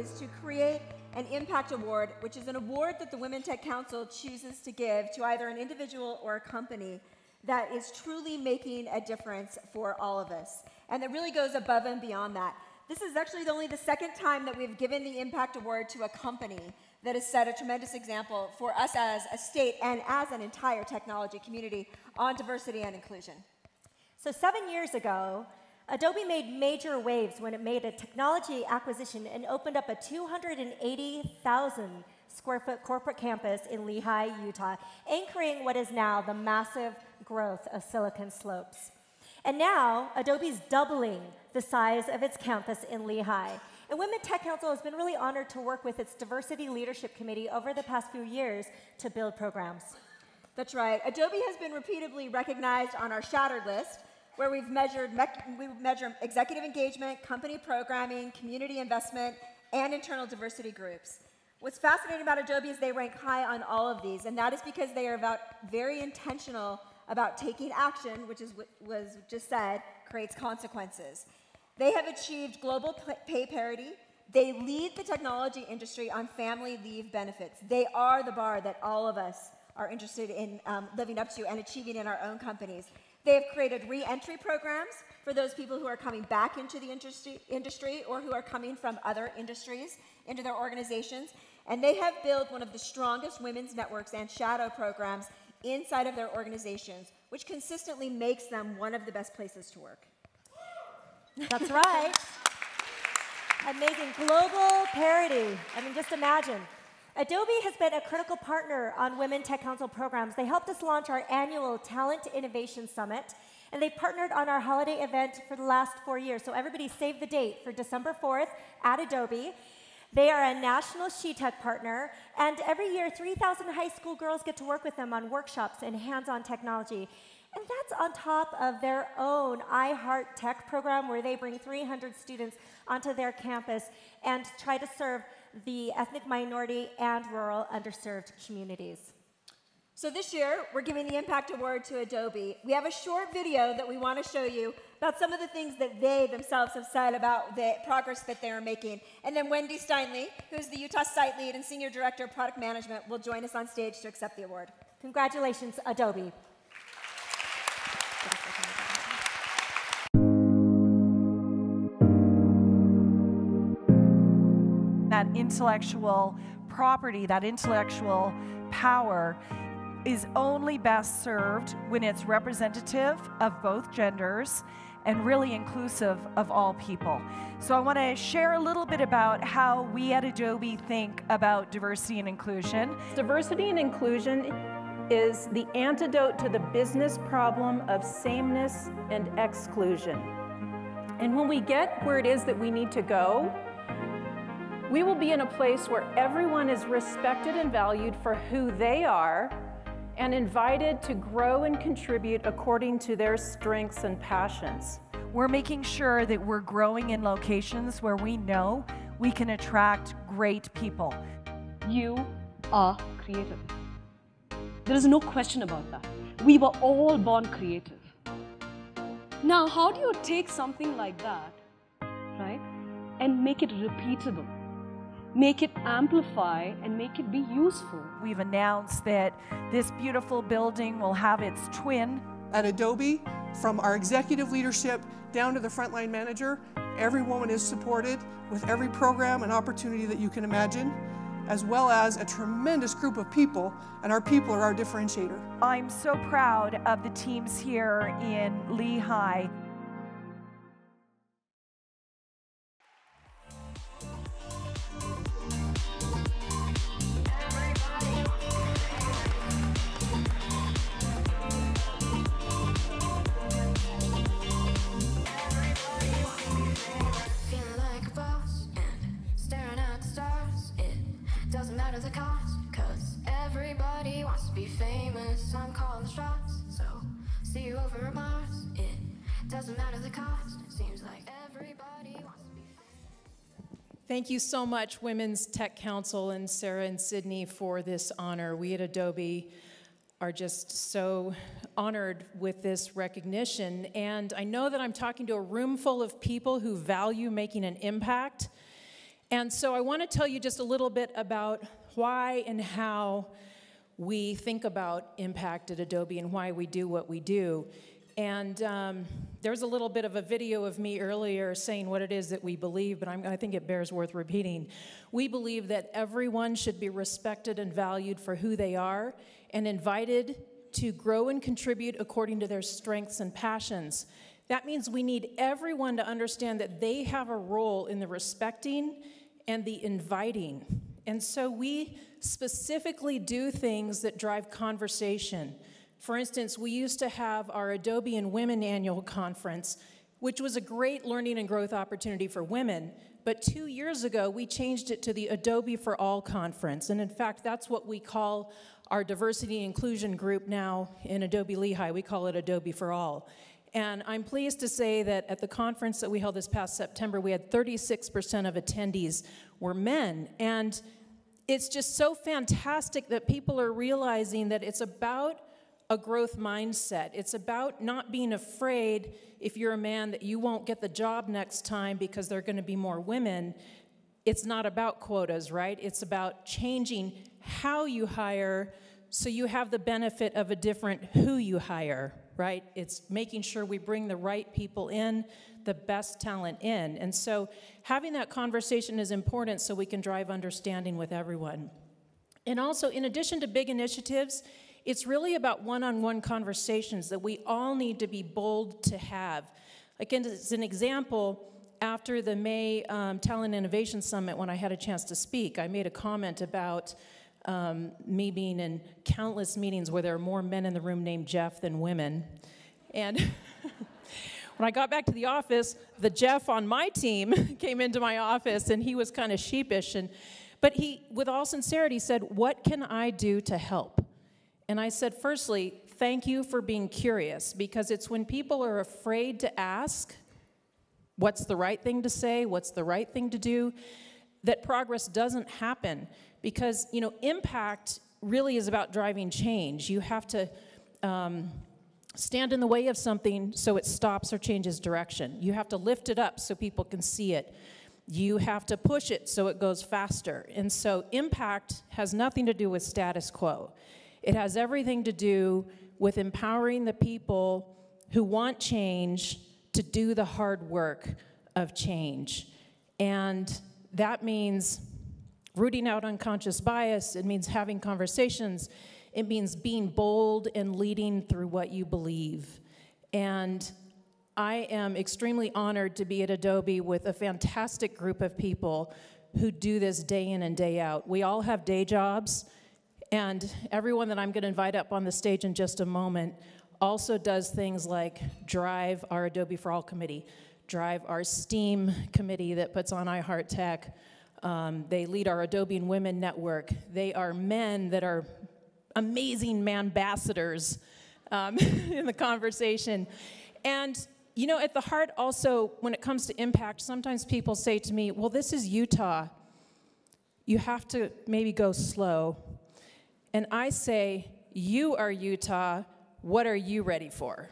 is to create an Impact Award, which is an award that the Women Tech Council chooses to give to either an individual or a company that is truly making a difference for all of us, and that really goes above and beyond that. This is actually only the second time that we've given the Impact Award to a company that has set a tremendous example for us as a state and as an entire technology community on diversity and inclusion. So 7 years ago, Adobe made major waves when it made a technology acquisition and opened up a 280,000 square foot corporate campus in Lehi, Utah, anchoring what is now the massive growth of Silicon Slopes. And now, Adobe's doubling the size of its campus in Lehi. And Women Tech Council has been really honored to work with its Diversity Leadership Committee over the past few years to build programs. That's right. Adobe has been repeatedly recognized on our Shattered list, where we measure executive engagement, company programming, community investment, and internal diversity groups. What's fascinating about Adobe is they rank high on all of these, and that is because they are very intentional about taking action, which is what was just said, creates consequences. They have achieved global pay parity. They lead the technology industry on family leave benefits. They are the bar that all of us are interested in living up to and achieving in our own companies. They have created re-entry programs for those people who are coming back into the industry or who are coming from other industries into their organizations. And they have built one of the strongest women's networks and shadow programs inside of their organizations, which consistently makes them one of the best places to work. That's right. Amazing. Global parity. I mean, just imagine. Adobe has been a critical partner on Women Tech Council programs. They helped us launch our annual Talent Innovation Summit, and they've partnered on our holiday event for the last 4 years. So everybody save the date for December 4th at Adobe. They are a national SheTech partner, and every year 3,000 high school girls get to work with them on workshops and hands-on technology. And that's on top of their own I Heart Tech program, where they bring 300 students onto their campus and try to serve the ethnic minority and rural underserved communities. So this year, we're giving the Impact Award to Adobe. We have a short video that we want to show you about some of the things that they themselves have said about the progress that they're making. And then Wendy Steinle, who's the Utah Site Lead and Senior Director of Product Management, will join us on stage to accept the award. Congratulations, Adobe. That intellectual property, that intellectual power is only best served when it's representative of both genders and really inclusive of all people. So I want to share a little bit about how we at Adobe think about diversity and inclusion. Diversity and inclusion is the antidote to the business problem of sameness and exclusion. And when we get where it is that we need to go, we will be in a place where everyone is respected and valued for who they are and invited to grow and contribute according to their strengths and passions. We're making sure that we're growing in locations where we know we can attract great people. You are creative. There is no question about that. We were all born creative. Now, how do you take something like that, right, and make it repeatable? Make it amplify and make it be useful. We've announced that this beautiful building will have its twin. At Adobe, from our executive leadership down to the frontline manager, every woman is supported with every program and opportunity that you can imagine, as well as a tremendous group of people, and our people are our differentiator. I'm so proud of the teams here in Lehi. Doesn't matter the cost, cause everybody wants to be famous. I'm calling the shots, so see you over Mars. It doesn't matter the cost, it seems like everybody wants to be famous. Thank you so much, Women's Tech Council and Sarah and Sydney, for this honor. We at Adobe are just so honored with this recognition. And I know that I'm talking to a room full of people who value making an impact. And so I want to tell you just a little bit about why and how we think about impact at Adobe and why we do what we do. And there's a little bit of a video of me earlier saying what it is that we believe, but I think it bears worth repeating. We believe that everyone should be respected and valued for who they are and invited to grow and contribute according to their strengths and passions. That means we need everyone to understand that they have a role in the respecting and the inviting. And so we specifically do things that drive conversation. For instance, we used to have our Adobe and Women annual conference, which was a great learning and growth opportunity for women. But 2 years ago, we changed it to the Adobe for All conference. And in fact, that's what we call our diversity and inclusion group now in Adobe Lehi. We call it Adobe for All. And I'm pleased to say that at the conference that we held this past September, we had 36% of attendees were men. And it's just so fantastic that people are realizing that it's about a growth mindset. It's about not being afraid, if you're a man, that you won't get the job next time because there are going to be more women. It's not about quotas, right? It's about changing how you hire so you have the benefit of a different who you hire, right? It's making sure we bring the right people in, the best talent in. And so having that conversation is important so we can drive understanding with everyone. And also, in addition to big initiatives, it's really about one-on-one conversations that we all need to be bold to have. Again, as an example, after the May Talent Innovation Summit, when I had a chance to speak, I made a comment about me being in countless meetings where there are more men in the room named Jeff than women. And when I got back to the office, the Jeff on my team came into my office, and he was kind of sheepish. But he, with all sincerity, said, "What can I do to help?" And I said, firstly, thank you for being curious, because it's when people are afraid to ask what's the right thing to say, what's the right thing to do, that progress doesn't happen. Because, you know, impact really is about driving change. You have to stand in the way of something so it stops or changes direction. You have to lift it up so people can see it. You have to push it so it goes faster. And so impact has nothing to do with status quo. It has everything to do with empowering the people who want change to do the hard work of change. And that means rooting out unconscious bias. It means having conversations. It means being bold and leading through what you believe. And I am extremely honored to be at Adobe with a fantastic group of people who do this day in and day out. We all have day jobs. And everyone that I'm going to invite up on the stage in just a moment also does things like drive our Adobe for All committee, drive our STEAM committee that puts on iHeart Tech. They lead our Adobe and Women network. They are men that are amazing ambassadors in the conversation. And, you know, at the heart also, when it comes to impact, sometimes people say to me, well, this is Utah. You have to maybe go slow. And I say, you are Utah, what are you ready for?